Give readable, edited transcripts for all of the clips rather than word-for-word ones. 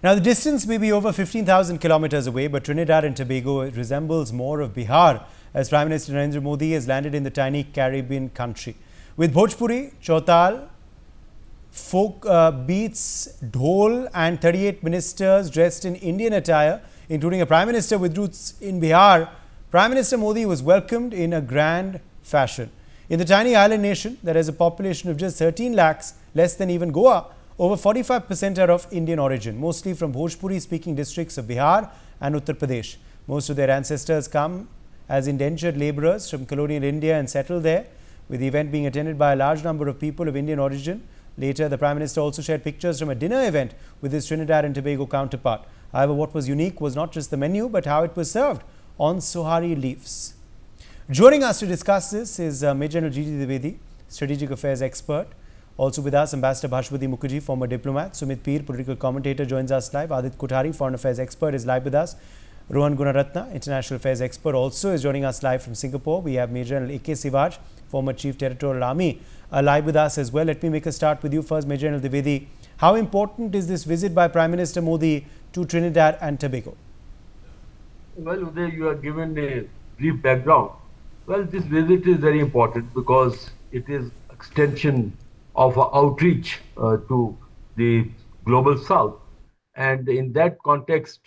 Now, the distance may be over 15,000 kilometers away, but Trinidad and Tobago resembles more of Bihar, as Prime Minister Narendra Modi has landed in the tiny Caribbean country. With Bhojpuri, Chautal, folk beats, dhol and 38 ministers dressed in Indian attire, including a Prime Minister with roots in Bihar, Prime Minister Modi was welcomed in a grand fashion. In the tiny island nation that has a population of just 13 lakhs, less than even Goa, over 45% are of Indian origin, mostly from Bhojpuri-speaking districts of Bihar and Uttar Pradesh. Most of their ancestors come as indentured labourers from colonial India and settled there, with the event being attended by a large number of people of Indian origin. Later, the Prime Minister also shared pictures from a dinner event with his Trinidad and Tobago counterpart. However, what was unique was not just the menu, but how it was served on sohari leaves. Joining us to discuss this is Major General G.G. Dwivedi, Strategic Affairs expert. Also with us, Ambassador Bhashpati Mukherjee, former diplomat. Sumit Peer, political commentator, joins us live. Adit Kothari, Foreign Affairs expert, is live with us. Rohan Gunaratna, International Affairs expert, also is joining us live from Singapore. We have Major General A.K. Sivaj, former Chief Territorial Army, live with us as well. Let me make a start with you first, Major General Dwivedi. How important is this visit by Prime Minister Modi to Trinidad and Tobago? Well, Uday, you are given a brief background. Well, this visit is very important because it is extension of outreach to the global south. And in that context,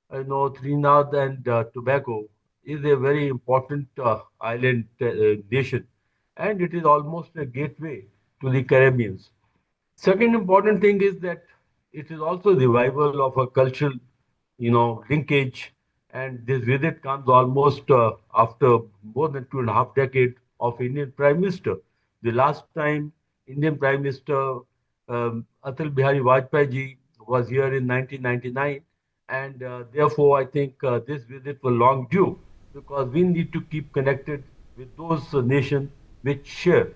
Trinidad and Tobago is a very important island nation, and it is almost a gateway to the Caribbean. Second important thing is that it is also the revival of a cultural, linkage, and this visit comes almost after more than 2.5 decades of Indian Prime Minister. The last time Indian Prime Minister Atal Bihari Vajpayee ji was here in 1999, and therefore I think this visit was long due because we need to keep connected with those nations which share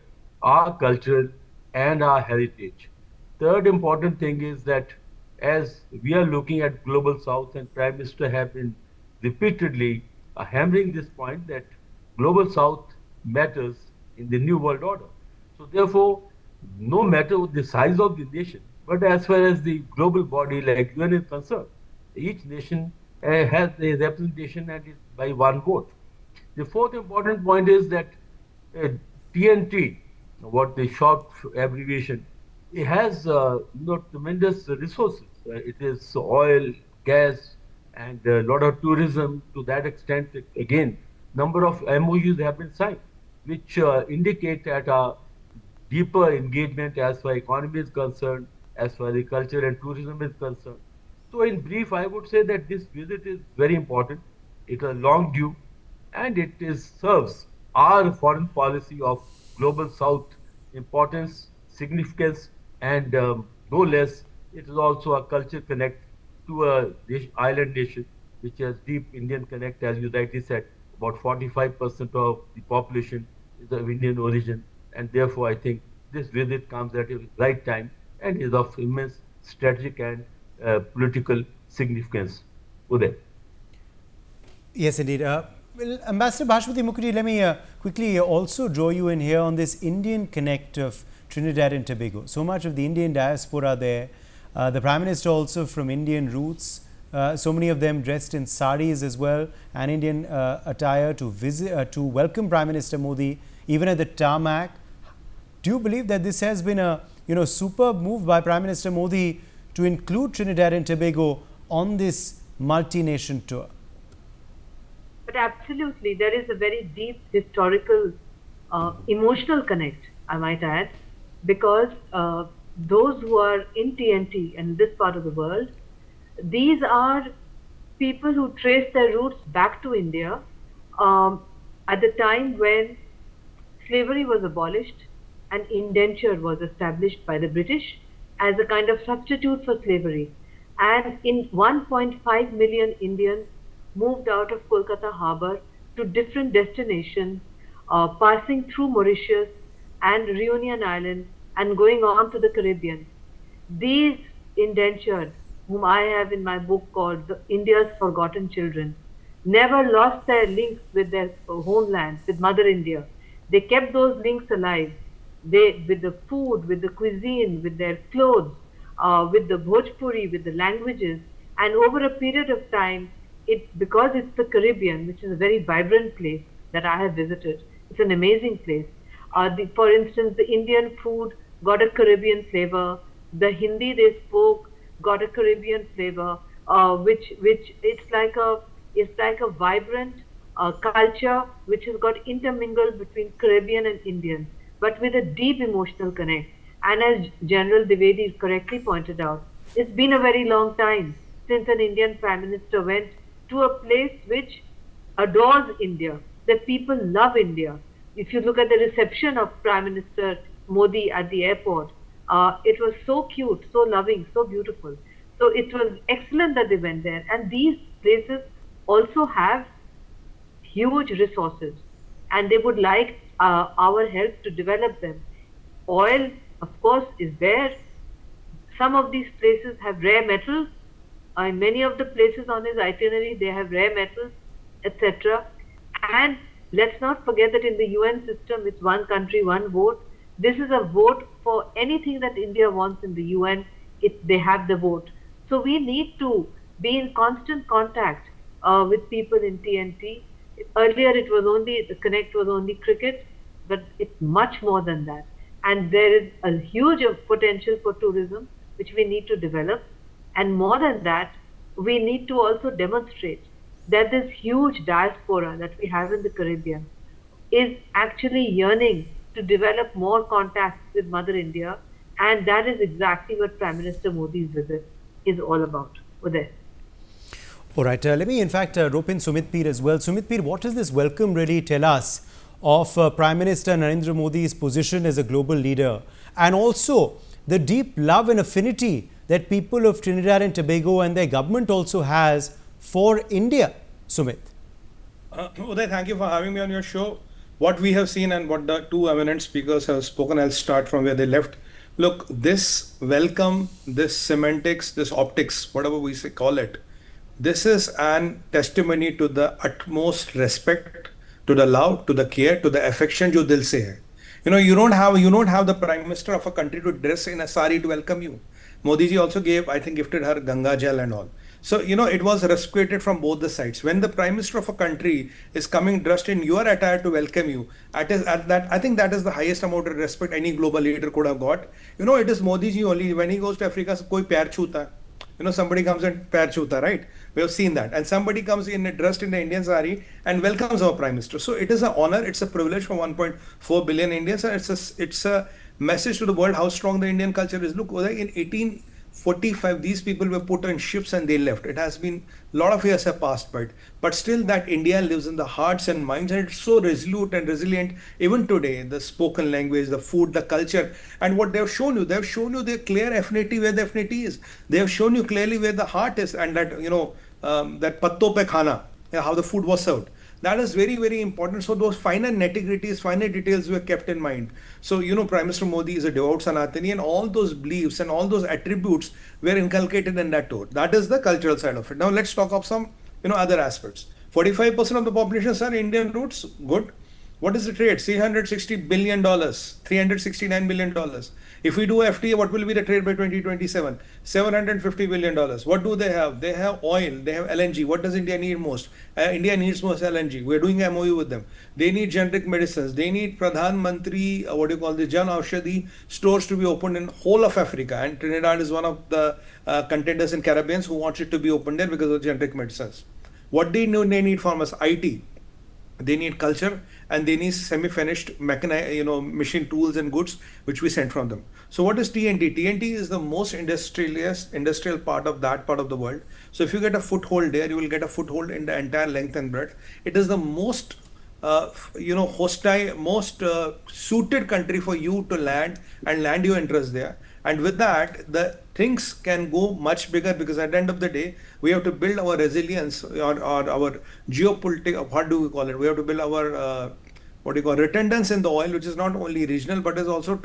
our culture and our heritage. Third important thing is that as we are looking at global south, and Prime Minister have been repeatedly hammering this point that global south matters in the new world order. So therefore, no matter the size of the nation, but as far as the global body like UN is concerned, each nation has a representation and is by one vote. The fourth important point is that TNT, what the short abbreviation, it has tremendous resources. It is oil, gas, and a lot of tourism. To that extent, again, number of MOUs have been signed, which indicate that a deeper engagement as far as economy is concerned, as far as the culture and tourism is concerned. So in brief, I would say that this visit is very important. It is long due, and it serves our foreign policy of global south importance, significance, and no less, it is also a culture connect to a island nation which has deep Indian connect, as you rightly said. About 45% of the population is of Indian origin, and therefore I think this visit comes at a right time and is of immense strategic and political significance. Uday. Yes, indeed. Well, Ambassador Bhashpati Mukherjee, let me quickly also draw you in here on this Indian connect of Trinidad and Tobago. So much of the Indian diaspora there. The Prime Minister also from Indian roots. So many of them dressed in saris as well, and Indian attire to visit to welcome Prime Minister Modi even at the tarmac. Do you believe that this has been a superb move by Prime Minister Modi to include Trinidad and Tobago on this multi-nation tour? But absolutely, there is a very deep historical, emotional connect, I might add, because those who are in TNT and this part of the world, these are people who trace their roots back to India at the time when slavery was abolished and indenture was established by the British as a kind of substitute for slavery. And in 1.5 million Indians moved out of Kolkata harbour to different destinations, passing through Mauritius and Reunion Island and going on to the Caribbean. These indentured, whom I have in my book called India's Forgotten Children, never lost their links with their homeland, with Mother India. They kept those links alive. They, with the food, with the cuisine, with their clothes, with the Bhojpuri, with the languages, and over a period of time, because it's the Caribbean, which is a very vibrant place that I have visited. It's an amazing place. For instance, the Indian food got a Caribbean flavor. The Hindi they spoke got a Caribbean flavor, which it's like a vibrant culture which has got intermingled between Caribbean and Indian, but with a deep emotional connect. And as General Dwivedi correctly pointed out, it's been a very long time since an Indian Prime Minister went to a place which adores India, that people love India. If you look at the reception of Prime Minister Modi at the airport, it was so cute, so loving, so beautiful. So it was excellent that they went there. And these places also have huge resources, and they would like our help to develop them. Oil, of course, is there. Some of these places have rare metals. In many of the places on his itinerary, they have rare metals, etc. And let's not forget that in the UN system, it's one country, one vote. This is a vote for anything that India wants in the UN. They have the vote. So we need to be in constant contact with people in TNT. Earlier, the connect was only cricket, but it's much more than that. And there is a huge potential for tourism, which we need to develop. And more than that, we need to also demonstrate that this huge diaspora that we have in the Caribbean is actually yearning to develop more contacts with Mother India. And that is exactly what Prime Minister Modi's visit is all about. Uday. All right, let me in fact rope in Sumit Peer as well. Sumit Peer, what does this welcome really tell us of Prime Minister Narendra Modi's position as a global leader, and also the deep love and affinity that people of Trinidad and Tobago and their government also has for India? Sumit. Uday, thank you for having me on your show. What we have seen and what the two eminent speakers have spoken, I'll start from where they left. Look, this welcome, this semantics, this optics, whatever we call it, this is an testimony to the utmost respect, to the love, to the care, to the affection jo dil se hai. You don't have the Prime Minister of a country to dress in a sari to welcome you. Modi ji also gifted her Ganga Jal and all. So, it was reciprocated from both the sides. When the Prime Minister of a country is coming dressed in your attire to welcome you, I think that is the highest amount of respect any global leader could have got. It is Modi ji only. When he goes to Africa, koi pyar chuta. Somebody comes and pyar chuta, right? We have seen that. And somebody comes in dressed in the Indian sari and welcomes our Prime Minister. So it is an honor, it's a privilege for 1.4 billion Indians. And it's a message to the world how strong the Indian culture is. Look, in 1845, these people were put on ships and they left. It has been, a lot of years have passed by, but still that India lives in the hearts and minds, and it's so resolute and resilient even today. The spoken language, the food, the culture, and what they've shown you their clear affinity where the affinity is. They have shown you clearly where the heart is, and that, that patto pe khana, how the food was served. That is very, very important. So those finer nitty-gritties, finer details were kept in mind. So, Prime Minister Modi is a devout Sanatani, and all those beliefs and all those attributes were inculcated in that tour. That is the cultural side of it. Now let's talk of some, other aspects. 45% of the population are Indian roots. Good. What is the trade? $360 billion, $369 billion. If we do FTA, what will be the trade by 2027? $750 billion. What do they have? They have oil, they have LNG. What does India need most? India needs most LNG. We're doing MOU with them. They need generic medicines. They need Pradhan Mantri, Jan Aushadhi stores to be opened in whole of Africa. And Trinidad is one of the contenders in Caribbean who wants it to be opened there because of generic medicines. What they need from us? IT. They need culture, and they need semi-finished machine tools and goods which we send from them. So what is TNT? TNT is the most industrial part of that part of the world. So if you get a foothold there, you will get a foothold in the entire length and breadth. It is the most hostile, most suited country for you to land and land your interest there. And with that, the things can go much bigger, because at the end of the day, we have to build our resilience or our geopolitical, what do we call it? We have to build our, retendance in the oil, which is not only regional, but is also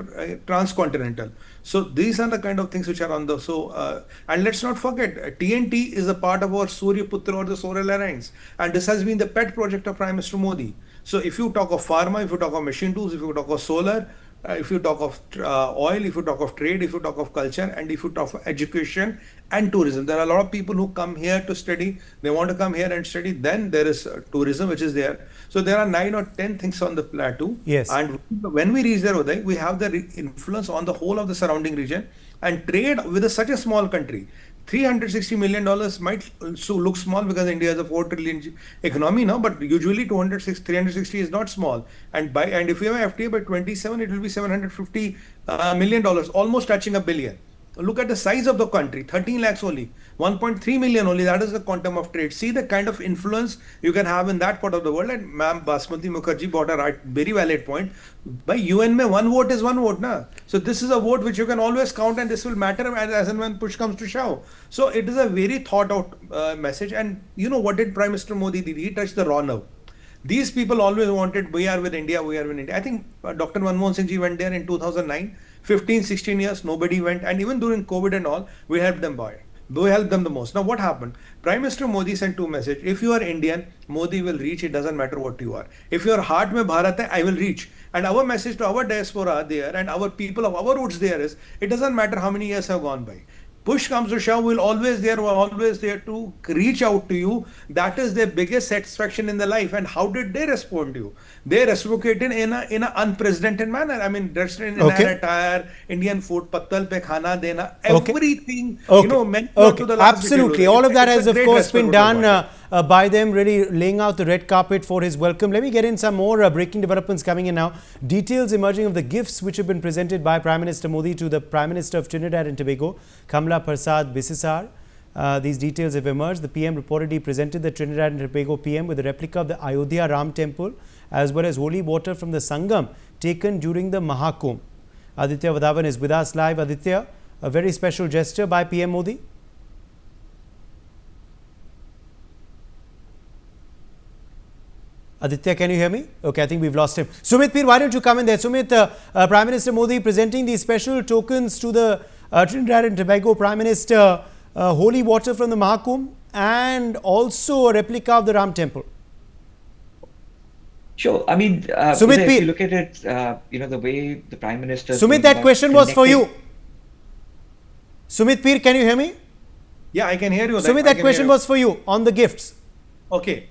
transcontinental. So these are the kind of things which are on the, and let's not forget, TNT is a part of our Surya Putra or the Solar Alliance. And this has been the pet project of Prime Minister Modi. So if you talk of pharma, if you talk of machine tools, if you talk of solar, if you talk of oil, if you talk of trade, if you talk of culture, and if you talk of education and tourism. There are a lot of people who come here to study. They want to come here and study. Then there is tourism, which is there. So there are 9 or 10 things on the plateau. Yes. And when we reach there, Uday, we have the influence on the whole of the surrounding region, and trade with such a small country. $360 million might look small because India has a 4 trillion economy now, but usually 360 is not small. And if you have FTA by 27, it will be $750 million, almost touching $1 billion. Look at the size of the country, 13 lakhs only, 1.3 million only. That is the quantum of trade. See the kind of influence you can have in that part of the world. And Ma'am Basmati Mukherjee brought a very valid point. By UN, one vote is one vote. Na? So this is a vote which you can always count, and this will matter as and when push comes to shove. So it is a very thought out message. And you know what did Prime Minister Modi did? He touched the raw nerve. These people always wanted, we are with India, we are with India. I think Dr. Manmohan Singh ji went there in 2009. 15, 16 years, nobody went. And even during COVID and all, we helped them buy. We helped them the most. Now what happened? Prime Minister Modi sent 2 messages. If you are Indian, Modi will reach. It doesn't matter what you are. If your heart mein Bharat hai, I will reach. And our message to our diaspora there and our people of our roots there is, it doesn't matter how many years have gone by. Push comes to shove, we're always there to reach out to you. That is their biggest satisfaction in the life. And how did they respond to you? They reciprocated in an unprecedented manner. I mean, dressed in an attire, Indian food, pattal pe khana dena, everything, you know, meant to the last. Absolutely. All of that has, of course, been done by them, really laying out the red carpet for his welcome. Let me get in some more breaking developments coming in now. Details emerging of the gifts which have been presented by Prime Minister Modi to the Prime Minister of Trinidad and Tobago, Kamla Persad-Bissessar. These details have emerged. The PM reportedly presented the Trinidad and Tobago PM with a replica of the Ayodhya Ram Temple, as well as holy water from the Sangam taken during the Mahakumbh. Aditya Vadhavan is with us live. Aditya, a very special gesture by PM Modi. Aditya, can you hear me? Okay, I think we've lost him. Sumit Peer, why don't you come in there? Sumit, Prime Minister Modi presenting these special tokens to the Trinidad and Tobago Prime Minister, holy water from the Mahakumbh, and also a replica of the Ram Temple. Sure. I mean, Sumit if Peer, you look at it, you know, the way the Prime Minister... Sumit, that question was for you. Sumit Peer, can you hear me? Yeah, I can hear you. Sumit, that question was for you on the gifts. Okay.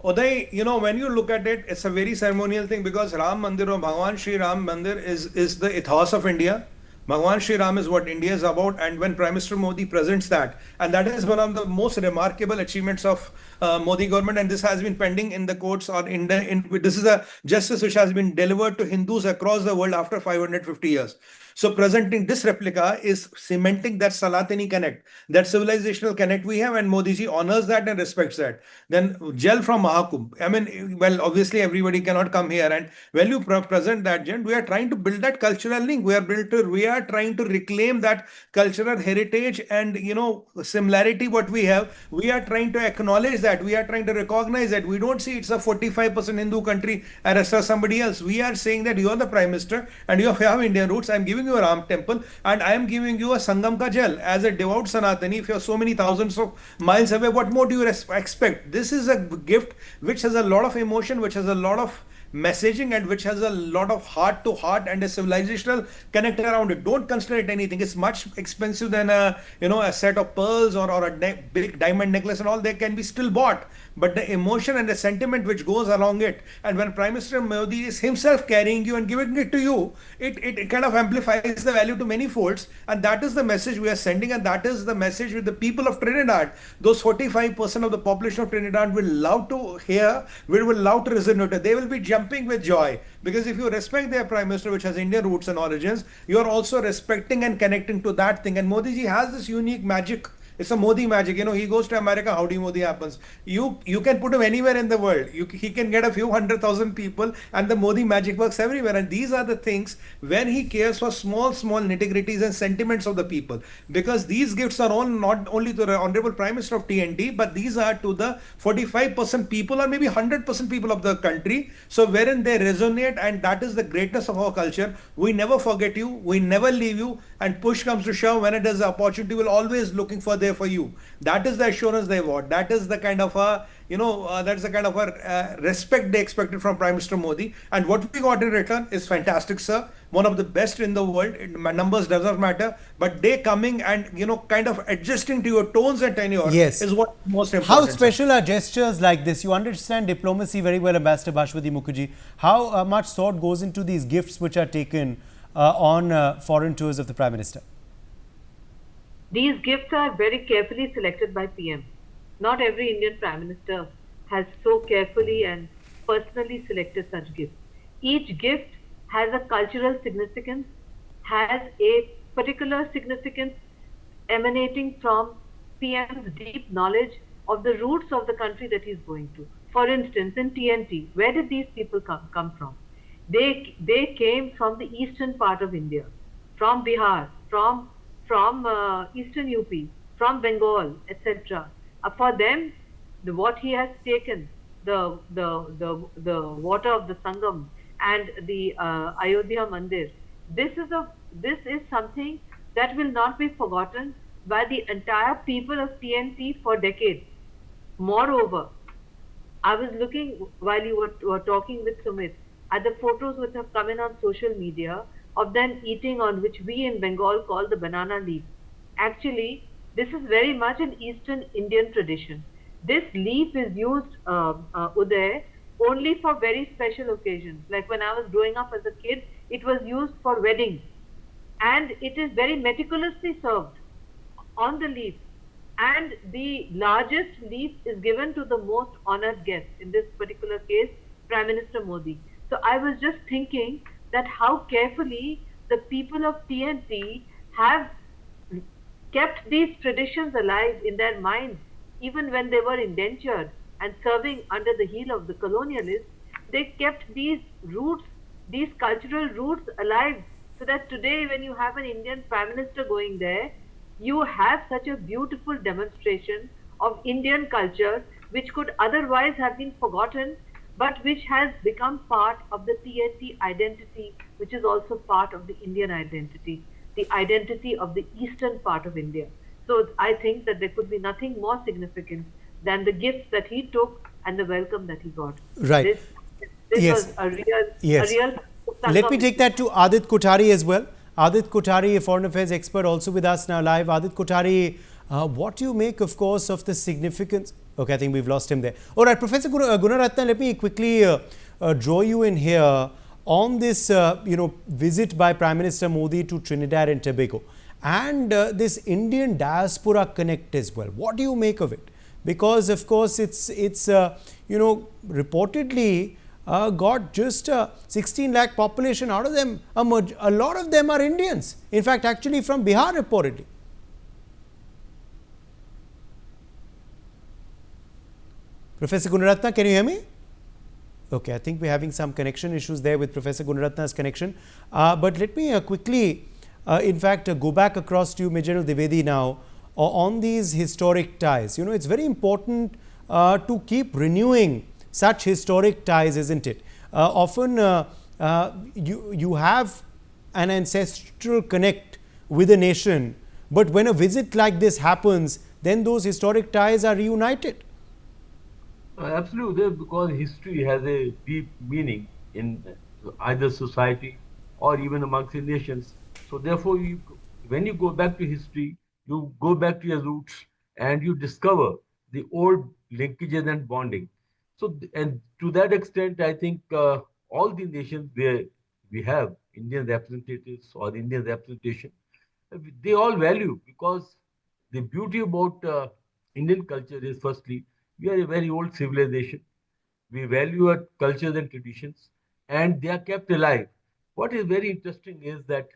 Uday, you know, when you look at it, it's a very ceremonial thing because Ram Mandir or Bhagwan Shri Ram Mandir is the ethos of India. Bhagwan Shri Ram is what India is about, and when Prime Minister Modi presents that, and that is one of the most remarkable achievements of Modi government, and this has been pending in the courts or this is a justice which has been delivered to Hindus across the world after 550 years. So presenting this replica is cementing that Salatini connect, that civilizational connect we have, and Modi ji honors that and respects that. Then gel from Mahakumbh. I mean, well, obviously everybody cannot come here, and when you present that gel, we are trying to build that cultural link. We are trying to reclaim that cultural heritage and, you know, similarity what we have. We are trying to acknowledge that. We are trying to recognize that. We don't see it's a 45% Hindu country and rest of somebody else. We are saying that you are the Prime Minister and you have Indian roots. I am giving you a Ram temple and I am giving you a Sangam ka jal. As a devout Sanatani, if you are so many thousands of miles away, what more do you expect? This is a gift which has a lot of emotion, which has a lot of messaging, and which has a lot of heart to heart and a civilizational connect around it. Don't consider it anything. It's much expensive than a set of pearls or a big diamond necklace and all. They can be still bought, but the emotion and the sentiment which goes along it, and when Prime Minister Modi is himself carrying you and giving it to you, it kind of amplifies the value to many folds, and that is the message we are sending, and that is the message with the people of Trinidad. Those 45% of the population of Trinidad will love to hear, will love to resonate. They will be jumping with joy, because if you respect their Prime Minister, which has Indian roots and origins, you are also respecting and connecting to that thing. And Modi ji has this unique magic. It's a Modi magic. You know, he goes to America, howdy Modi happens. You can put him anywhere in the world. He can get a few 100,000 people, and the Modi magic works everywhere. And these are the things when he cares for small nitty-gritties and sentiments of the people. Because these gifts are all not only to the Honorable Prime Minister of TNT, but these are to the 45% people or maybe 100% people of the country. So wherein they resonate, and that is the greatness of our culture. We never forget you. We never leave you. And push comes to shove, when it is an opportunity, we'll always looking for there for you. That is the assurance they want. That is the kind of that's the kind of respect they expected from Prime Minister Modi. And what we got in return is fantastic, sir. one of the best in the world. Numbers doesn't matter, but they coming and kind of adjusting to your tones and tenure Yes. is what most How important. special are gestures like this? You understand diplomacy very well, Ambassador Bashwati Mukherjee. How much thought goes into these gifts which are taken on foreign tours of the Prime Minister? These gifts are very carefully selected by PM. Not every Indian Prime Minister has so carefully and personally selected such gifts. Each gift has a cultural significance, has a particular significance emanating from PM's deep knowledge of the roots of the country that he's going to. For instance, in TNT, where did these people come from? They came from the eastern part of India, from Bihar, from eastern UP, from Bengal, etc. For them, what he has taken, the water of the Sangam and the Ayodhya Mandir, this is something that will not be forgotten by the entire people of TNT for decades. Moreover, I was looking while you were talking with Sumit at the photos which have come in on social media of them eating on which we in Bengal call the banana leaf. Actually, this is very much an Eastern Indian tradition. This leaf is used, Uday, only for very special occasions. Like when I was growing up as a kid, it was used for weddings. And it is very meticulously served on the leaf. And the largest leaf is given to the most honored guest, in this particular case, Prime Minister Modi. So I was just thinking that how carefully the people of TNT have kept these traditions alive in their minds, even when they were indentured and serving under the heel of the colonialists. They kept these roots, these cultural roots alive, so that today when you have an Indian Prime Minister going there, you have such a beautiful demonstration of Indian culture which could otherwise have been forgotten, but which has become part of the TNT identity, which is also part of the Indian identity, the identity of the eastern part of India. So I think that there could be nothing more significant than the gifts that he took and the welcome that he got. Right. This Yes. was a real, Yes. a real. Let me take that to Adit Kothari as well. Adit Kothari, a foreign affairs expert, also with us now live. Adit Kothari, what do you make, of course, of the significance? Okay, I think we've lost him there. All right, Professor Gunaratna, let me quickly draw you in here on this, visit by Prime Minister Modi to Trinidad and Tobago and this Indian diaspora connect as well. What do you make of it? Because, of course, it's reportedly got just 16 lakh population. Out of them, a lot of them are Indians. In fact, actually from Bihar reportedly. Professor Gunaratna, can you hear me? Okay, I think we're having some connection issues there with Professor Gunaratna's connection. But let me quickly, go back across to you, Major Dwivedi now, on these historic ties. It's very important to keep renewing such historic ties, isn't it? Often you have an ancestral connect with a nation, but when a visit like this happens, then those historic ties are reunited. Absolutely, because history has a deep meaning in either society or even amongst the nations. So therefore, when you go back to history, you go back to your roots and you discover the old linkages and bonding. So, and to that extent, I think all the nations where we have Indian representatives or Indian representation, they all value, because the beauty about Indian culture is, firstly, we are a very old civilization. We value our cultures and traditions, and they are kept alive. What is very interesting is that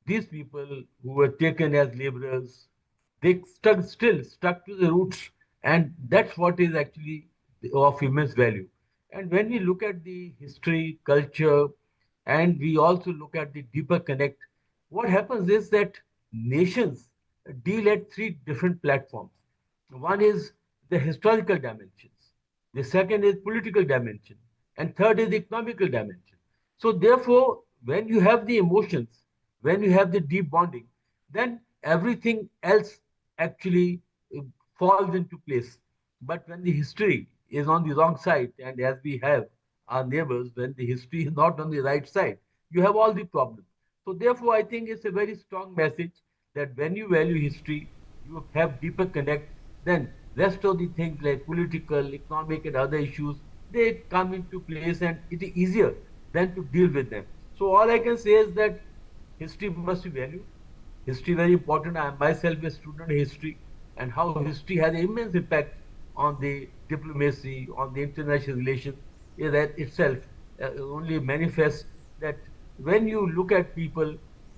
these people who were taken as laborers, they still stuck to the roots, and that's what is actually of immense value. And when we look at the history, culture, and we also look at the deeper connect, what happens is that nations deal at three different platforms. One is the historical dimensions, the second is political dimension, and third is the economical dimension. So therefore, when you have the emotions, when you have the deep bonding, then everything else actually uh, falls into place. But when the history is on the wrong side, and as we have our neighbors, when the history is not on the right side, you have all the problems. So therefore, I think it's a very strong message that when you value history, you have deeper connect, then rest of the things like political, economic and other issues, they come into place and it is easier than to deal with them. So all I can say is that history must be valued. History very important. I am myself a student of history, and how history has immense impact on the diplomacy, on the international relations, is that itself only manifests that when you look at people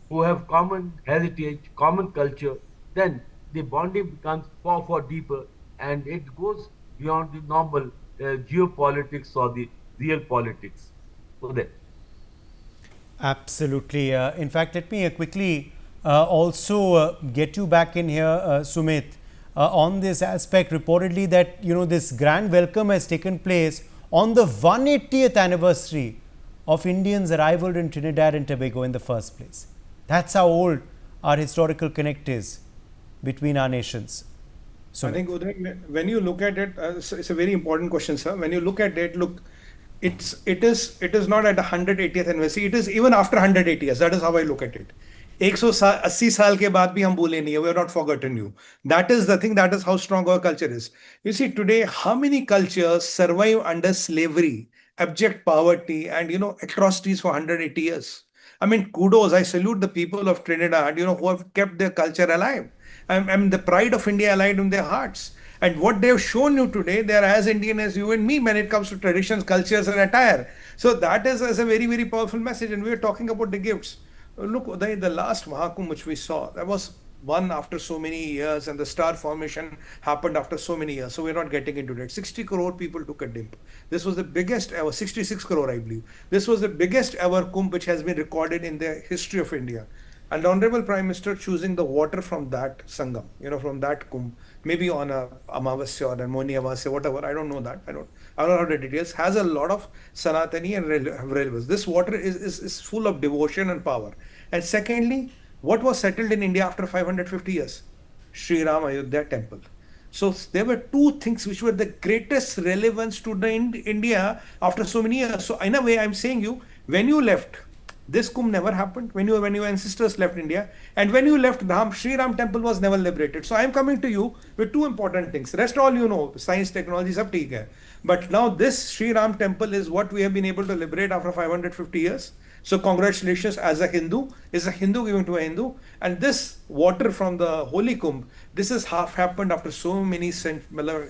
who have common heritage, common culture, then the bonding becomes far, far deeper, and it goes beyond the normal geopolitics or the real politics. So that. Absolutely. In fact, let me quickly also get you back in here, Sumit, on this aspect. Reportedly, that this grand welcome has taken place on the 180th anniversary of Indians' arrival in Trinidad and Tobago in the first place. That's how old our historical connect is between our nations. I think, Uday, when you look at it, it's a very important question, sir. When you look at it, look, it is not at the 180th anniversary. It is even after 180 years. That is how I look at it. 180 साल के बाद भी हम भूले नहीं है. We have not forgotten you. That is the thing. That is how strong our culture is. You see today, how many cultures survive under slavery, abject poverty, and atrocities for 180 years. I mean, kudos. I salute the people of Trinidad, who have kept their culture alive. And the pride of India alive in their hearts. And what they have shown you today, they are as Indian as you and me when it comes to traditions, cultures, and attire. So that is a very, very powerful message. And we are talking about the gifts. Look, Uday, the last Mahakumbh which we saw, that was one after so many years, and the star formation happened after so many years. So we're not getting into that. 60 crore people took a dip. This was the biggest ever, 66 crore, I believe. This was the biggest ever Kumbh which has been recorded in the history of India. And the Honorable Prime Minister choosing the water from that Sangam, from that Kumbh, maybe on a Amavasya or a Moni Amavasya, whatever, I don't know that. I don't know the details, has a lot of Sanatani and relevance. This water is full of devotion and power. And secondly, what was settled in India after 550 years? Sri Ram Ayodhya temple. So there were two things which were the greatest relevance to the India after so many years. So in a way, I'm saying you, when you left, this Kumbh never happened when your ancestors left India, and when you left Dham, Sri Ram temple was never liberated. So I am coming to you with two important things. Rest all science, technology, sab theek hai. But now this Sri Ram temple is what we have been able to liberate after 550 years. So congratulations as a Hindu, is a Hindu giving to a Hindu. And this water from the Holy Kumbh, this has happened after so many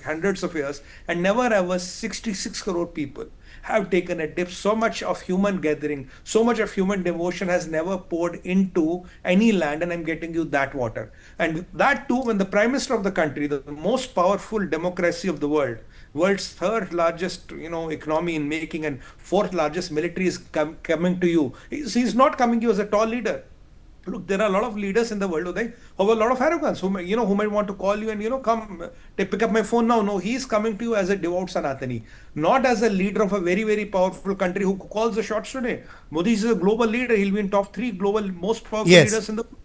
hundreds of years, and never ever 66 crore people have taken a dip. So much of human gathering, so much of human devotion has never poured into any land, and I'm getting you that water. And that too, when the Prime Minister of the country, the most powerful democracy of the world's third largest economy in making and fourth largest military is coming to you. He's not coming to you as a tall leader. Look, there are a lot of leaders in the world who have a lot of arrogance, who might want to call you and come pick up my phone now. No, he's coming to you as a devout Sanatani, not as a leader of a very, very powerful country who calls the shots today. Modi is a global leader. He'll be in top 3 global most powerful leaders in the world.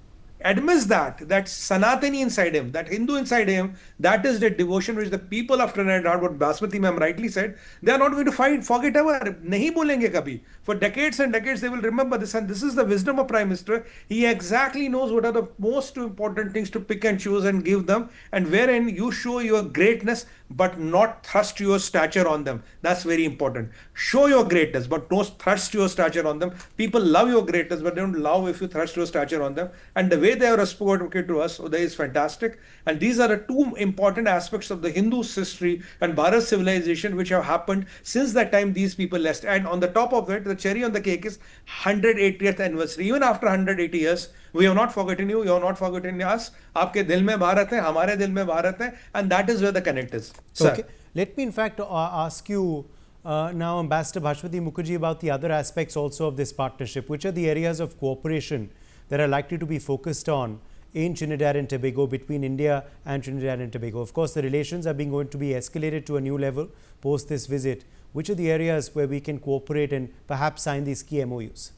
Admits that Sanatani inside him, that Hindu inside him, that is the devotion which the people of Trinidad, what Basmati ma'am rightly said, they are not going to forget ever. Nahi bolenge kabhi. For decades and decades they will remember this, and this is the wisdom of Prime Minister. He exactly knows what are the most important things to pick and choose and give them, and wherein you show your greatness but not thrust your stature on them. That's very important. Show your greatness but don't thrust your stature on them. People love your greatness but they don't love if you thrust your stature on them. And the way they have responded to us, Uday, is fantastic. And these are the two important aspects of the Hindu history and Bharat civilization which have happened since that time these people left. And on the top of it, the cherry on the cake is 180th anniversary. Even after 180 years, we have not forgotten you, you have not forgotten us. Aapke dil mein Bharat hai, hamare dil mein Bharat hai, and that is where the connect is. Okay. Let me in fact ask you now, Ambassador Bhashwati Mukherjee, about the other aspects also of this partnership. Which are the areas of cooperation that are likely to be focused on in Trinidad and Tobago, between India and Trinidad and Tobago? Of course, the relations are going to be escalated to a new level post this visit. Which are the areas where we can cooperate and perhaps sign these key MOUs?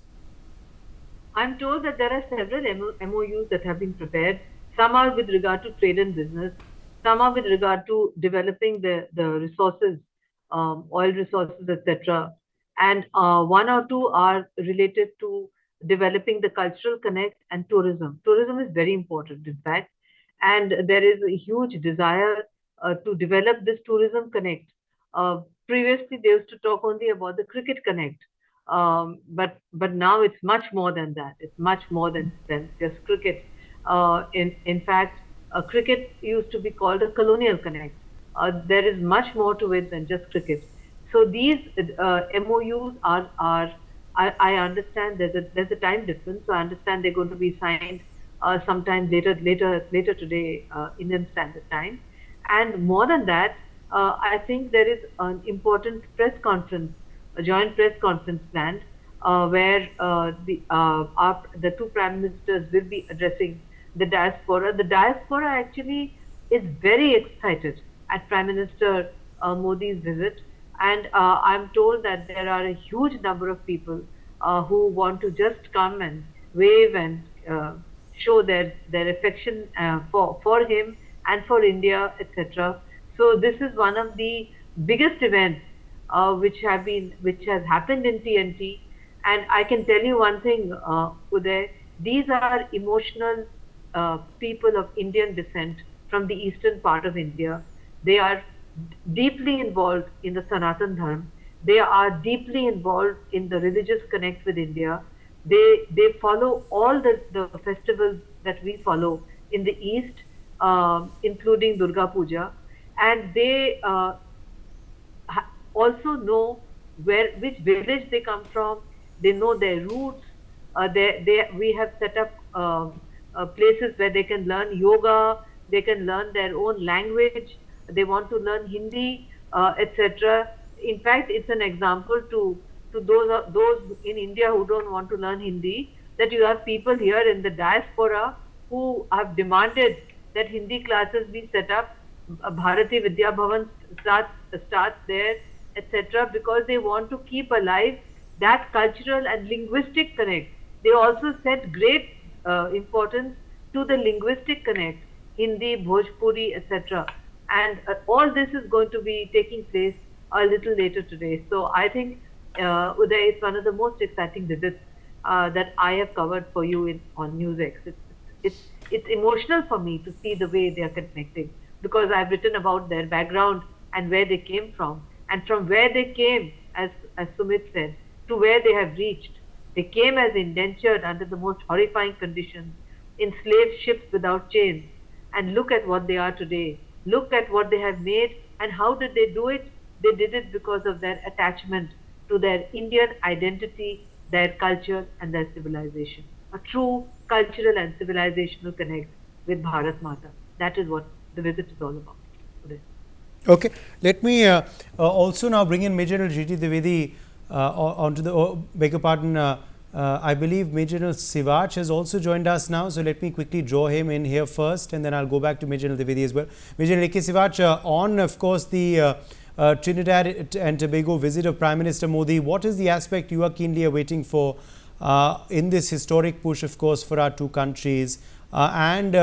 I'm told that there are several MOUs that have been prepared. Some are with regard to trade and business. Some are with regard to developing the resources, oil resources, etc. and one or two are related to developing the cultural connect and tourism. Tourism is very important, in fact, and there is a huge desire to develop this tourism connect. Previously, they used to talk only about the cricket connect, but now it's much more than that. It's much more than just cricket. In fact, cricket used to be called a colonial connect. There is much more to it than just cricket. So these MOUs are I understand there's a time difference. So I understand they're going to be signed sometime later today, Indian Standard Time. And more than that, I think there is an important press conference, a joint press conference planned, where the two prime ministers will be addressing the diaspora. The diaspora actually is very excited at Prime Minister Modi's visit, and I'm told that there are a huge number of people who want to just come and wave and show their affection for him and for India, etc. So this is one of the biggest events which has happened in TNT, and I can tell you one thing, Uday. These are emotional people of Indian descent from the eastern part of India. They are deeply involved in the Sanatan Dharma. They are deeply involved in the religious connect with India. They follow all the festivals that we follow in the East, including Durga Puja, and they also know which village they come from. They know their roots. We have set up places where they can learn yoga. They can learn their own language. They want to learn Hindi, etc. In fact, it's an example to those in India who don't want to learn Hindi, that you have people here in the diaspora who have demanded that Hindi classes be set up. Bharati Vidya Bhavan starts there, etc., because they want to keep alive that cultural and linguistic connect. They also set great importance to the linguistic connect, Hindi, Bhojpuri, etc. And all this is going to be taking place a little later today. So I think, Uday, it's one of the most exciting visits that I have covered for you on Newsx. It's emotional for me to see the way they are connecting, because I've written about their background and where they came from. And from where they came, as Sumit said, to where they have reached. They came as indentured under the most horrifying conditions, in slave ships without chains. And look at what they are today. Look at what they have made, and how did they do it? They did it because of their attachment to their Indian identity, their culture, and their civilization. A true cultural and civilizational connect with Bharat Mata. That is what the visit is all about today. Okay, let me also now bring in Major General G.T. Dwivedi onto the, beg your pardon, I believe Major General Sivach has also joined us now. So let me quickly draw him in here first, and then I'll go back to Major General Dwivedi as well. Major General A.K. Sivach, on of course the Trinidad and Tobago visit of Prime Minister Modi, what is the aspect you are keenly awaiting for in this historic push, of course, for our two countries, and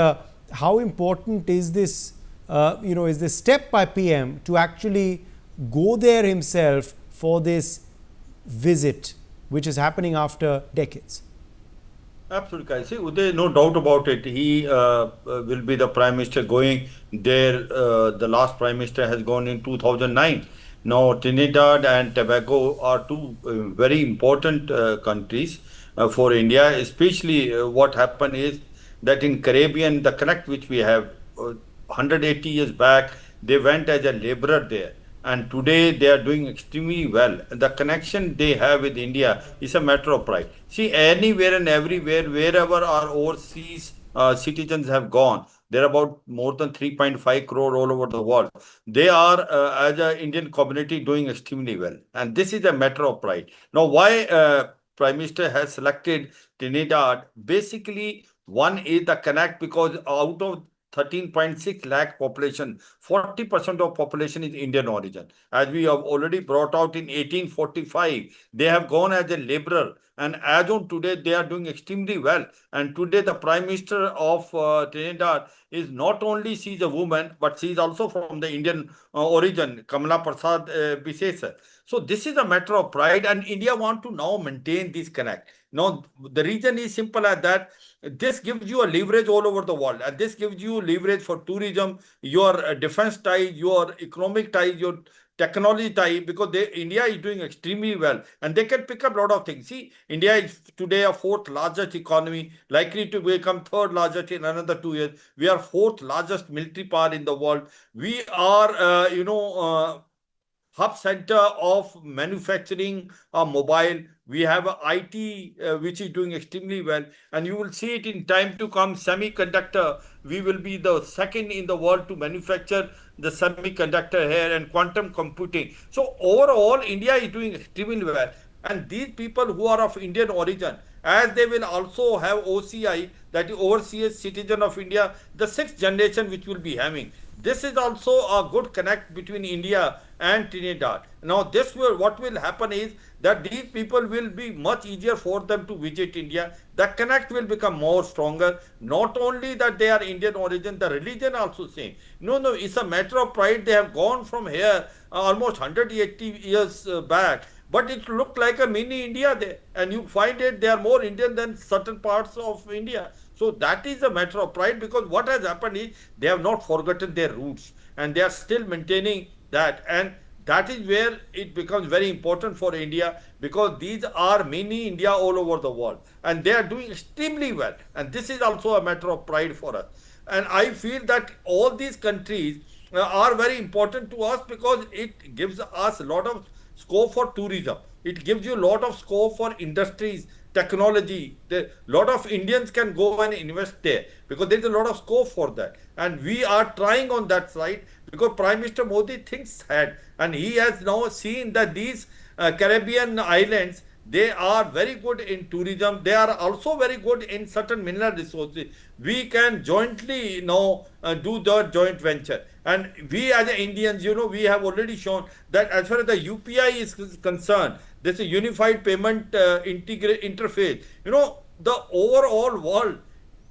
how important is this, is this step by PM to actually go there himself for this visit, which is happening after decades? Absolutely. See, Uday, no doubt about it. He will be the Prime Minister going there. The last Prime Minister has gone in 2009. Now, Trinidad and Tobago are two very important countries for India. Especially what happened is that in Caribbean, the connect which we have, 180 years back, they went as a laborer there. And today they are doing extremely well. The connection they have with India is a matter of pride. See, anywhere and everywhere, wherever our overseas citizens have gone, there are about more than 3.5 crore all over the world. They are, as an Indian community, doing extremely well. And this is a matter of pride. Now, why Prime Minister has selected Trinidad? Basically, one is the connect, because out of 13.6 lakh population. 40% of population is Indian origin. As we have already brought out in 1845, they have gone as a laborer. And as on today, they are doing extremely well. And today, the Prime Minister of Trinidad is not only she's a woman, but she's also from the Indian origin, Kamla Persad-Bissessar. So this is a matter of pride, and India want to now maintain this connect. Now, the reason is simple as that. This gives you a leverage all over the world, and this gives you leverage for tourism, your defense ties, your economic ties, your technology tie, because India is doing extremely well and they can pick up a lot of things. See, India is today a fourth largest economy, likely to become third largest in another 2 years. We are fourth largest military power in the world. We are, hub center of manufacturing mobile. We have a IT which is doing extremely well, and you will see it in time to come. Semiconductor, we will be the second in the world to manufacture the semiconductor here, and quantum computing. So overall, India is doing extremely well. And these people who are of Indian origin, as they will also have OCI, that is overseas citizen of India, the sixth generation which will be having. This is also a good connect between India and Trinidad. Now, what will happen is that these people will be much easier for them to visit India. The connect will become more stronger. Not only that they are Indian origin, the religion also same. No, it's a matter of pride. They have gone from here almost 180 years back. But it looked like a mini India there. And you find it, they are more Indian than certain parts of India. So that is a matter of pride, because what has happened is they have not forgotten their roots and they are still maintaining that. And that is where it becomes very important for India, because these are mini India all over the world and they are doing extremely well. And this is also a matter of pride for us. And I feel that all these countries are very important to us, because it gives us a lot of scope for tourism. It gives you a lot of scope for industries, technology. A lot of Indians can go and invest there, because there is a lot of scope for that. And we are trying on that side, because Prime Minister Modi thinks ahead, and he has now seen that these Caribbean islands, they are very good in tourism. They are also very good in certain mineral resources. We can jointly now do the joint venture. And we as Indians, we have already shown that as far as the UPI is concerned, this is unified payment interface. The overall world,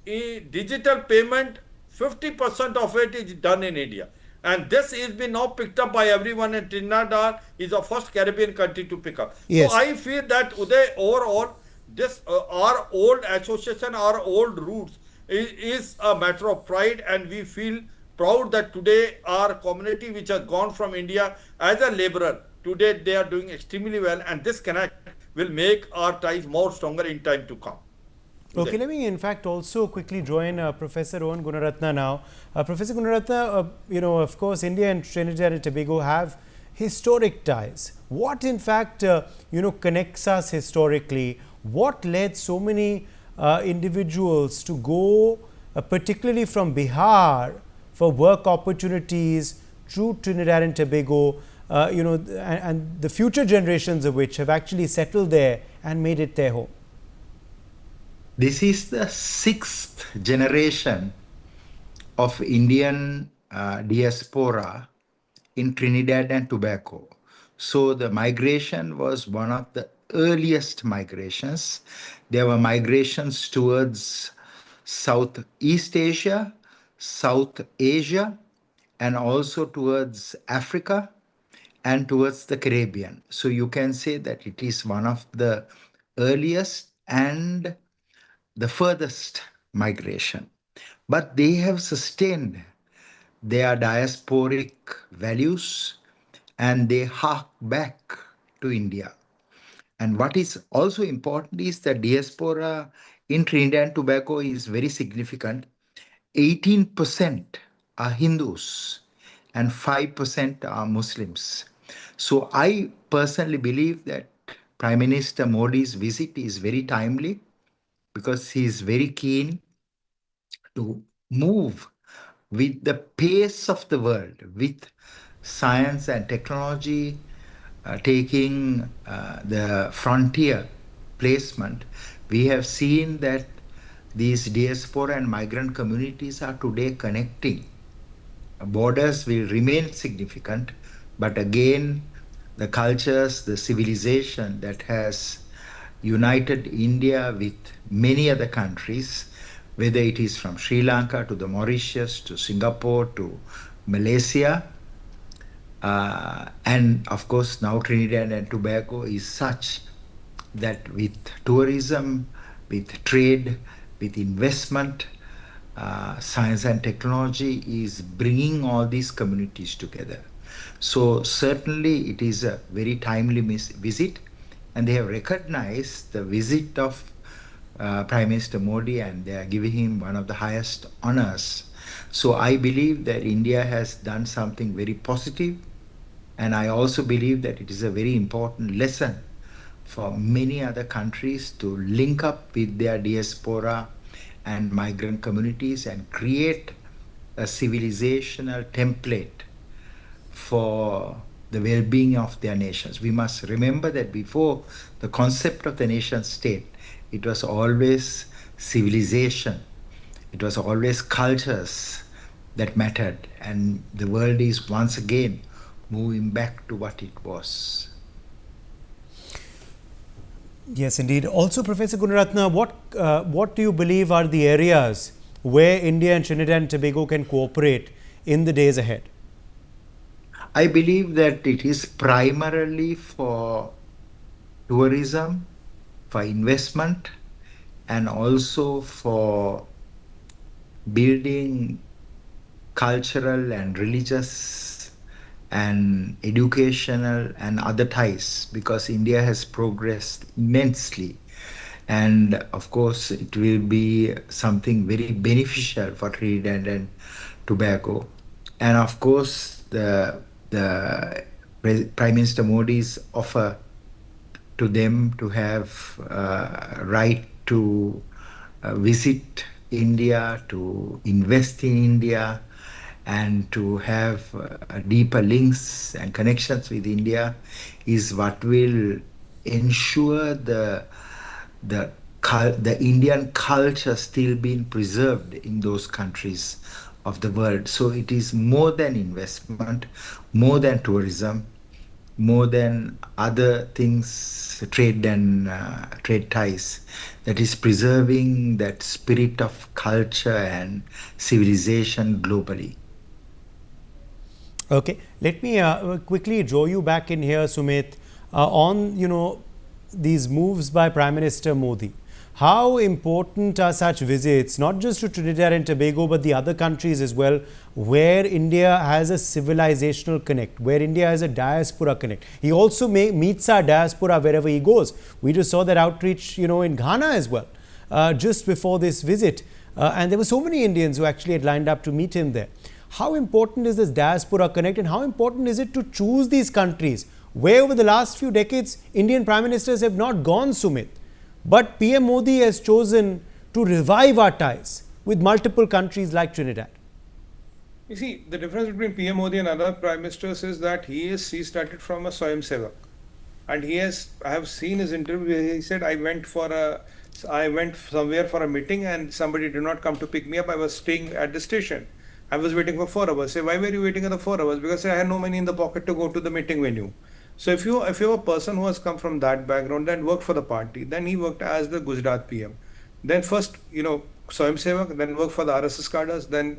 digital payment, 50% of it is done in India. And this has been now picked up by everyone, and Trinidad is the first Caribbean country to pick up. Yes. So I feel that Uday, overall, this our old association, our old roots is a matter of pride, and we feel proud that today our community, which has gone from India as a laborer, today they are doing extremely well, and this connect will make our ties more stronger in time to come. Okay, let me in fact also quickly join Professor Owen Gunaratna now. Professor Gunaratna, of course, India and Trinidad and Tobago have historic ties. What in fact, connects us historically? What led so many individuals to go, particularly from Bihar, for work opportunities to Trinidad and Tobago, and the future generations of which have actually settled there and made it their home? This is the sixth generation of Indian diaspora in Trinidad and Tobago. So the migration was one of the earliest migrations. There were migrations towards Southeast Asia, South Asia, and also towards Africa and towards the Caribbean. So you can say that it is one of the earliest and the furthest migration. But they have sustained their diasporic values and they hark back to India. And what is also important is the diaspora in Trinidad and Tobago is very significant. 18% are Hindus and 5% are Muslims. So I personally believe that Prime Minister Modi's visit is very timely, because he is very keen to move with the pace of the world, with science and technology taking the frontier placement. We have seen that these diaspora and migrant communities are today connecting. Borders will remain significant, but again, the cultures, the civilization that has united India with many other countries, whether it is from Sri Lanka to the Mauritius to Singapore to Malaysia, and of course now Trinidad and Tobago is such that with tourism, with trade, with investment, science and technology is bringing all these communities together. So certainly it is a very timely visit, and they have recognized the visit of Prime Minister Modi, and they are giving him one of the highest honors. So I believe that India has done something very positive, and I also believe that it is a very important lesson for many other countries to link up with their diaspora and migrant communities and create a civilizational template for the well-being of their nations. We must remember that before the concept of the nation state, it was always civilization, it was always cultures that mattered, and the world is once again moving back to what it was. Yes, indeed. Also, Professor Gunaratna, what do you believe are the areas where India and Trinidad and Tobago can cooperate in the days ahead? I believe that it is primarily for tourism, for investment, and also for building cultural and religious and educational and other ties, because India has progressed immensely. And of course, it will be something very beneficial for Trinidad and Tobago. And of course, the Prime Minister Modi's offer to them to have right to visit India, to invest in India, and to have deeper links and connections with India is what will ensure the Indian culture still being preserved in those countries of the world. So it is more than investment, more than tourism, more than other things, trade and trade ties, that is preserving that spirit of culture and civilization globally. Okay, let me quickly draw you back in here, Sumit, on these moves by Prime Minister Modi. How important are such visits, not just to Trinidad and Tobago, but the other countries as well, where India has a civilizational connect, where India has a diaspora connect? He also meets our diaspora wherever he goes. We just saw that outreach, in Ghana as well, just before this visit. And there were so many Indians who actually had lined up to meet him there. How important is this diaspora connect, and how important is it to choose these countries where over the last few decades, Indian Prime Ministers have not gone, Sumit? But PM Modi has chosen to revive our ties with multiple countries like Trinidad. You see, the difference between PM Modi and other Prime Ministers is that he started from a Swayamsevak. And I have seen his interview where he said, I went somewhere for a meeting and somebody did not come to pick me up. I was staying at the station. I was waiting for 4 hours. Say, why were you waiting for 4 hours? Because I had no money in the pocket to go to the meeting venue. So if you're a person who has come from that background and worked for the party, then he worked as the Gujarat PM. Then first, Swayam Sevak, then worked for the RSS cadres, then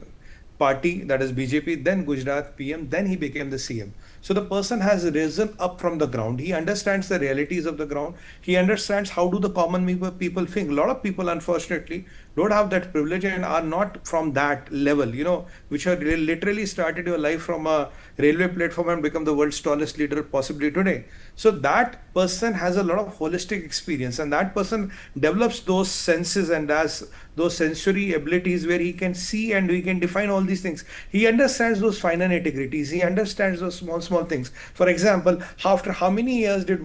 party, that is BJP, then Gujarat PM, then he became the CM. So the person has risen up from the ground. He understands the realities of the ground. He understands how do the common people think. A lot of people, unfortunately, don't have that privilege and are not from that level, which are literally started your life from a railway platform and become the world's tallest leader possibly today. So that person has a lot of holistic experience, and that person develops those senses and has those sensory abilities where he can see and he can define all these things. He understands those finer nitty-gritties. He understands those small things. For example, after how many years did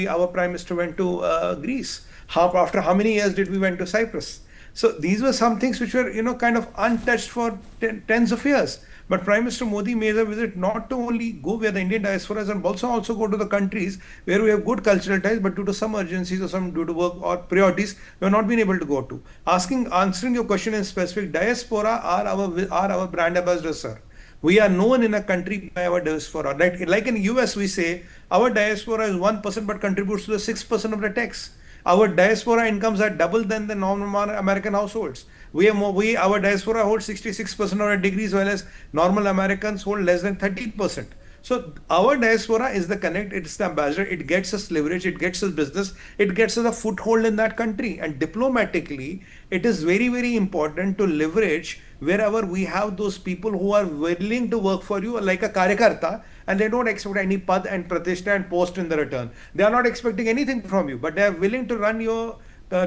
our Prime Minister went to Greece? After how many years did we went to Cyprus? So these were some things which were, kind of untouched for tens of years. But Prime Minister Modi made a visit not to only go where the Indian diaspora is, and also go to the countries where we have good cultural ties, but due to some urgencies or due to work or priorities, we have not been able to go to. Answering your question in specific, diaspora are our brand ambassadors, sir. We are known in a country by our diaspora. Like in US, we say our diaspora is 1% but contributes to the 6% of the tax. Our diaspora incomes are double than the normal American households. Our diaspora holds 66% of our degrees, whereas normal Americans hold less than 30%. So our diaspora is the connect, it's the ambassador, it gets us leverage, it gets us business, it gets us a foothold in that country. And diplomatically, it is very, very important to leverage wherever we have those people who are willing to work for you like a karyakarta, and they don't expect any pad and pratishtha and post in the return. They are not expecting anything from you, but they are willing to run your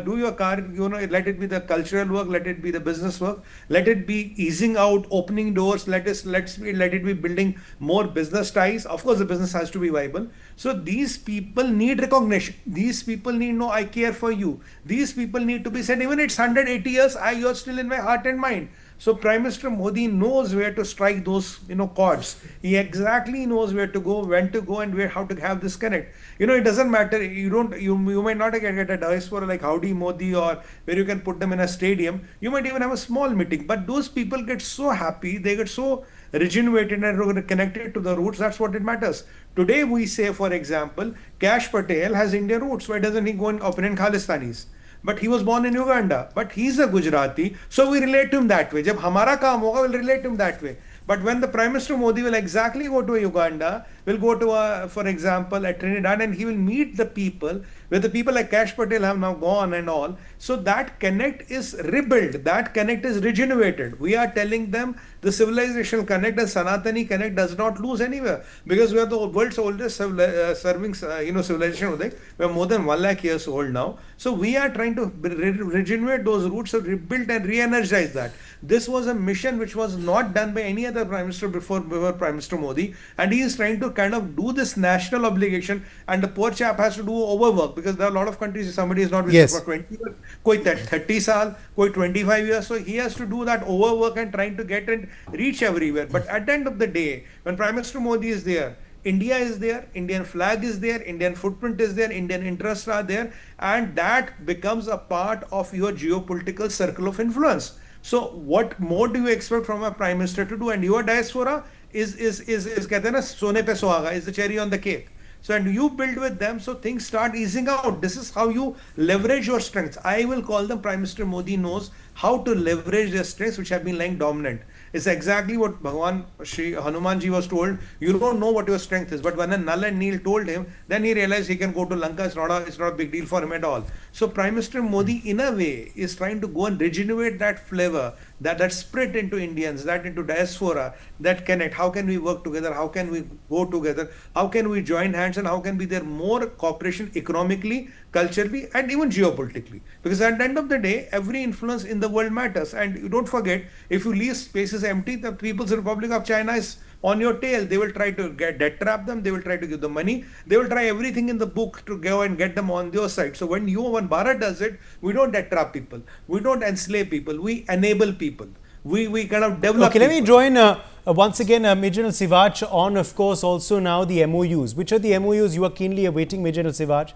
do your car, let it be the cultural work, let it be the business work, let it be easing out, opening doors, let it be building more business ties. Of course, the business has to be viable. So these people need recognition. These people need know I care for you. These people need to be said, even it's 180 years, you're still in my heart and mind. So Prime Minister Modi knows where to strike those, chords. He exactly knows where to go, when to go, and how to have this connect. It doesn't matter. You might not get a diaspora like Howdy Modi or where you can put them in a stadium. You might even have a small meeting, but those people get so happy, they get so regenerated and connected to the roots. That's what it matters. Today we say, for example, Kash Patel has Indian roots. Why doesn't he go and open in Khalistanis? But he was born in Uganda. But he's a Gujarati, so we relate to him that way. Jab hamara kaam hoga, we'll relate to him that way. But when the Prime Minister Modi will exactly go to Uganda, will go to, for example, at Trinidad, and he will meet the people, where the people like Kash Patel have now gone and all. So that connect is rebuilt, that connect is regenerated. We are telling them the civilizational connect and Sanatani connect does not lose anywhere, because we are the world's oldest civilization. We are more than 1 lakh years old now. So we are trying to regenerate those roots, rebuild and re-energize that. This was a mission which was not done by any other Prime Minister before Prime Minister Modi, and he is trying to kind of do this national obligation, and the poor chap has to do overwork, because there are a lot of countries, if somebody is not with us for 20 years, koi 30 saal, koi 25 years, so he has to do that overwork and trying to get and reach everywhere. But at the end of the day, when Prime Minister Modi is there, India is there, Indian flag is there, Indian footprint is there, Indian interests are there, and that becomes a part of your geopolitical circle of influence. So what more do you expect from a Prime Minister to do? And your diaspora is कहते हैं ना, सोने पे सुहागा, is the cherry on the cake. So, and you build with them, so things start easing out. This is how you leverage your strengths. I will call them, Prime Minister Modi knows how to leverage their strengths which have been lying dominant. It's exactly what Bhagwan Shri Hanumanji was told. You don't know what your strength is. But when a Nal and Neel told him, then he realized he can go to Lanka. It's not a big deal for him at all. So Prime Minister Modi, in a way, is trying to go and regenerate that flavor, that spirit into Indians, that into diaspora, that connect. How can we work together? How can we go together? How can we join hands? And how can be there more cooperation economically, culturally, and even geopolitically? Because at the end of the day, every influence in the world matters. And you don't forget, if you leave spaces empty, the People's Republic of China is on your tail. They will try to debt trap them. They will try to give them money. They will try everything in the book to go and get them on their side. So when Bharat does it, we don't debt trap people. We don't enslave people. We enable people. We kind of develop. Okay, let me join once again Major General Sivach on, of course, also now the MOUs. Which are the MOUs you are keenly awaiting, Major General Sivach,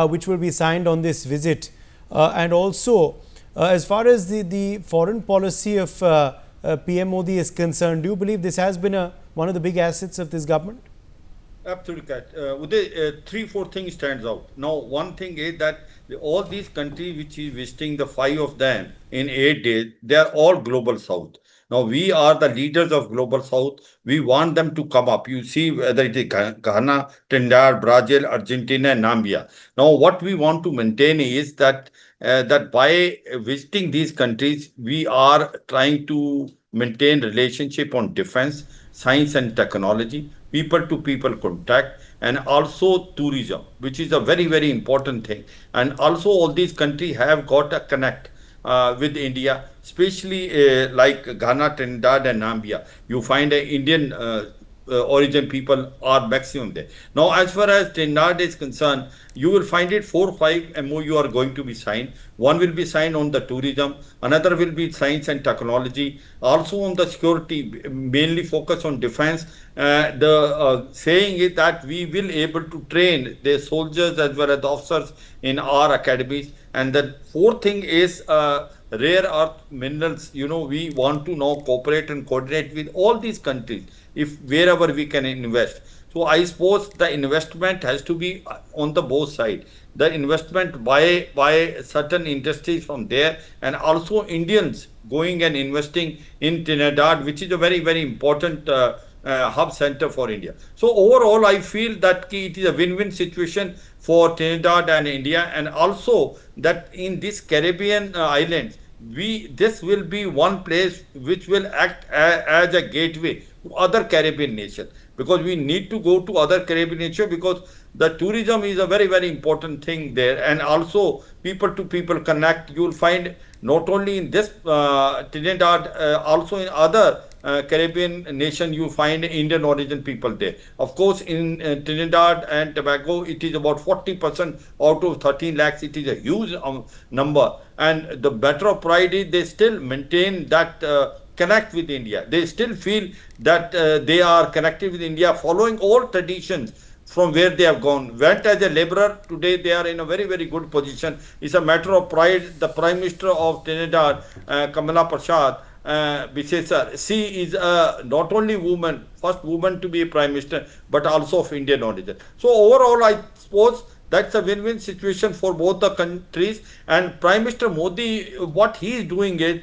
which will be signed on this visit? And also, as far as the foreign policy of PM Modi is concerned, do you believe this has been one of the big assets of this government? Absolutely. Uday, 3-4 things stands out. Now, one thing is that all these countries which is visiting, the 5 of them in 8 days, they are all global south. Now, we are the leaders of global south. We want them to come up. You see, whether it is Ghana, Trinidad, Brazil, Argentina, and Namibia. Now, what we want to maintain is that by visiting these countries, we are trying to maintain relationship on defense, science and technology, people-to-people contact, and also tourism, which is a very, very important thing. And also all these countries have got a connect with India, especially like Ghana, Trinidad and Namibia. You find an Indian origin people are maximum there. Now, as far as Trinidad is concerned, you will find it 4 or 5 MOU are going to be signed. One will be signed on the tourism, another will be science and technology, also on the security, mainly focus on defense. The saying is that we will able to train the soldiers as well as the officers in our academies. And the fourth thing is rare earth minerals. We want to now cooperate and coordinate with all these countries if wherever we can invest. So I suppose the investment has to be on the both side. The investment by certain industries from there, and also Indians going and investing in Trinidad, which is a very, very important hub center for India. So overall, I feel that it is a win-win situation for Trinidad and India, and also that in this Caribbean islands, this will be one place which will act as a gateway to other Caribbean nations, because we need to go to other Caribbean nations, because the tourism is a very, very important thing there, and also people to people connect. You will find not only in this Trinidad, also in other Caribbean nation, you find Indian origin people there. Of course, in Trinidad and Tobago, it is about 40% out of 13 lakhs. It is a huge number. And the matter of pride is they still maintain that connect with India. They still feel that they are connected with India, following all traditions from where they have gone. Went as a laborer, today they are in a very, very good position. It's a matter of pride. The Prime Minister of Trinidad, Kamla Persad-Bissessar, she is not only woman, first woman to be a Prime Minister, but also of Indian origin. So overall, I suppose that's a win-win situation for both the countries. And Prime Minister Modi, what he is doing is,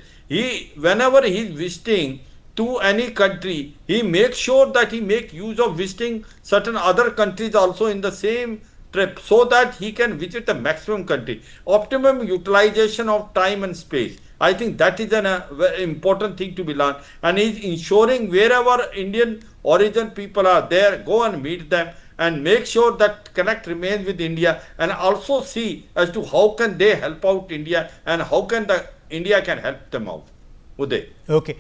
whenever he is visiting to any country, he makes sure that he make use of visiting certain other countries also in the same trip, so that he can visit the maximum country. Optimum utilization of time and space. I think that is an very important thing to be learned. And he's ensuring wherever Indian origin people are there, go and meet them and make sure that connect remains with India, and also see as to how can they help out India and how can India can help them out. Uday. Okay.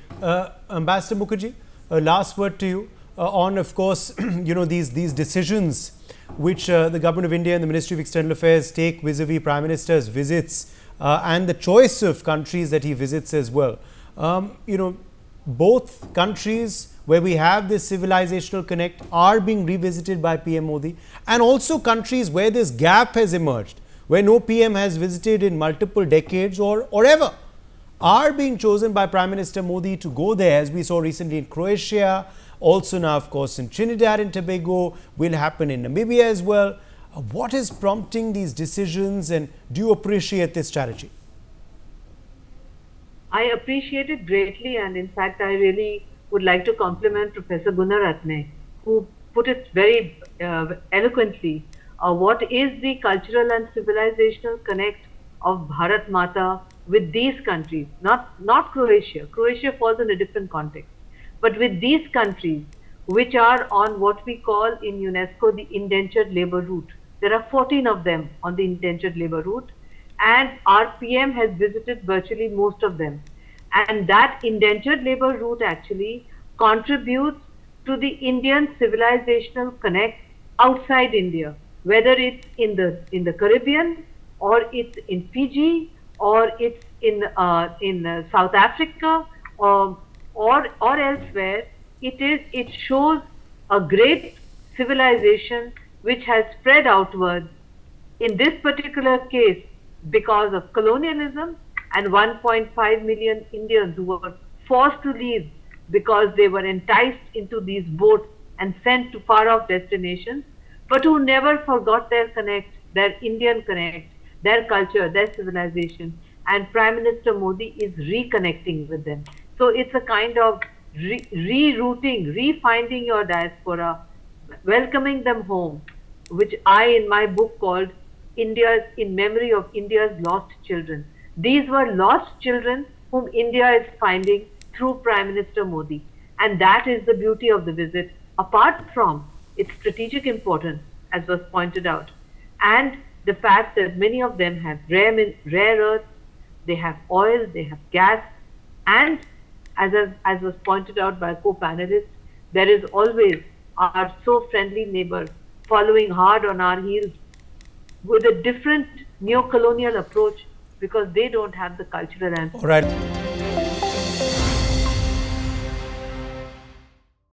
Ambassador Mukherjee, last word to you on, of course, these decisions which the Government of India and the Ministry of External Affairs take vis-a-vis Prime Minister's visits and the choice of countries that he visits as well. Both countries where we have this civilizational connect are being revisited by PM Modi, and also countries where this gap has emerged, where no PM has visited in multiple decades or ever, are being chosen by Prime Minister Modi to go there, as we saw recently in Croatia, also now of course in Trinidad and Tobago, will happen in Namibia as well. What is prompting these decisions, and do you appreciate this strategy? I appreciate it greatly, and in fact I really would like to compliment Professor Gunaratna, who put it very eloquently. What is the cultural and civilizational connect of Bharat Mata with these countries? Not Croatia. Croatia falls in a different context. But with these countries, which are on what we call in UNESCO the indentured labor route. There are 14 of them on the indentured labor route, and our PM has visited virtually most of them. And that indentured labor route actually contributes to the Indian civilizational connect outside India, whether it's in the Caribbean, or it's in Fiji, or it's in South Africa, or elsewhere. It shows a great civilization which has spread outwards. In this particular case, because of colonialism and 1.5 million Indians who were forced to leave because they were enticed into these boats and sent to far off destinations, but who never forgot their connect, their Indian connect, their culture, their civilization. And Prime Minister Modi is reconnecting with them. So it's a kind of rerouting, refinding your diaspora, welcoming them home, which I in my book called India's in memory of India's lost children. These were lost children whom India is finding through Prime Minister Modi. And that is the beauty of the visit, apart from its strategic importance, as was pointed out, and the fact that many of them have rare earths, they have oil, they have gas, and as was pointed out by co-panelists, there is always our so friendly neighbor, following hard on our heels with a different neo-colonial approach because they don't have the cultural and All right.